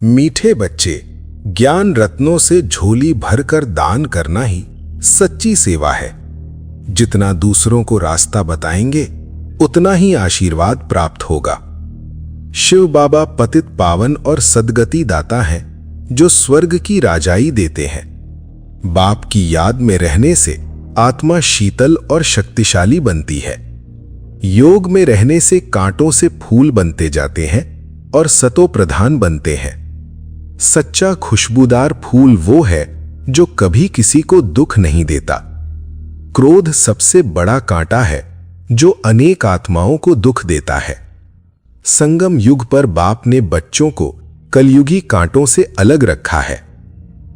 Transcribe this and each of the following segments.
मीठे बच्चे, ज्ञान रत्नों से झोली भरकर दान करना ही सच्ची सेवा है। जितना दूसरों को रास्ता बताएंगे उतना ही आशीर्वाद प्राप्त होगा। शिव बाबा पतित पावन और सद्गति दाता हैं, जो स्वर्ग की राजाई देते हैं। बाप की याद में रहने से आत्मा शीतल और शक्तिशाली बनती है। योग में रहने से कांटों से फूल बनते जाते हैं और सतो प्रधान बनते हैं। सच्चा खुशबूदार फूल वो है जो कभी किसी को दुख नहीं देता। क्रोध सबसे बड़ा कांटा है जो अनेक आत्माओं को दुख देता है। संगम युग पर बाप ने बच्चों को कलयुगी कांटों से अलग रखा है।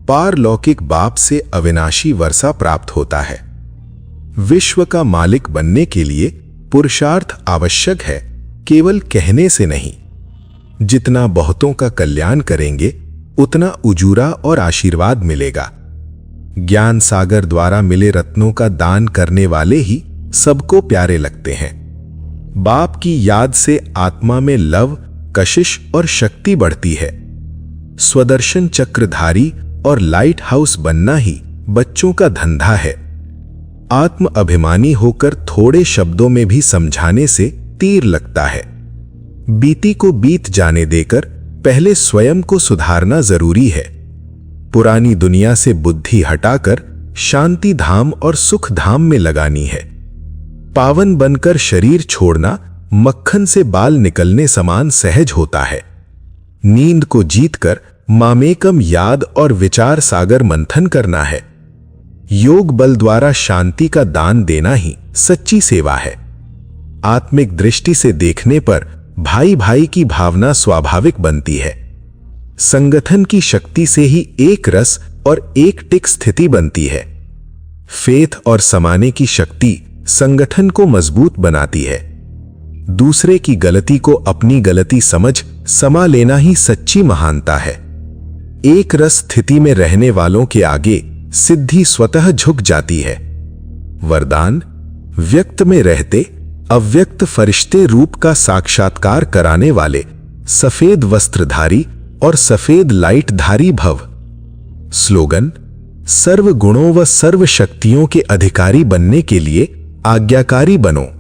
पारलौकिक बाप से अविनाशी वर्षा प्राप्त होता है। विश्व का मालिक बनने के लिए पुरुषार्थ आवश्यक है, केवल कहने से नहीं। जितना बहुतों का कल्याण करेंगे उतना उजूरा और आशीर्वाद मिलेगा। ज्ञान सागर द्वारा मिले रत्नों का दान करने वाले ही सबको प्यारे लगते हैं। बाप की याद से आत्मा में लव, कशिश और शक्ति बढ़ती है। स्वदर्शन चक्रधारी और लाइट हाउस बनना ही बच्चों का धंधा है। आत्म अभिमानी होकर थोड़े शब्दों में भी समझाने से तीर लगता है। बीती को बीत जाने देकर पहले स्वयं को सुधारना जरूरी है। पुरानी दुनिया से बुद्धि हटाकर शांति धाम और सुख धाम में लगानी है। पावन बनकर शरीर छोड़ना मक्खन से बाल निकलने समान सहज होता है। नींद को जीतकर मामेकम याद और विचार सागर मंथन करना है। योग बल द्वारा शांति का दान देना ही सच्ची सेवा है। आत्मिक दृष्टि से देखने पर भाई भाई की भावना स्वाभाविक बनती है। संगठन की शक्ति से ही एक रस और एक टिक स्थिति बनती है। फेथ और समाने की शक्ति संगठन को मजबूत बनाती है। दूसरे की गलती को अपनी गलती समझ समा लेना ही सच्ची महानता है। एक रस स्थिति में रहने वालों के आगे सिद्धि स्वतः झुक जाती है। वरदान: व्यक्त में रहते अव्यक्त फरिश्ते रूप का साक्षात्कार कराने वाले, सफेद वस्त्रधारी और सफेद लाइटधारी भव। स्लोगन: सर्व गुणों व सर्व शक्तियों के अधिकारी बनने के लिए आज्ञाकारी बनो।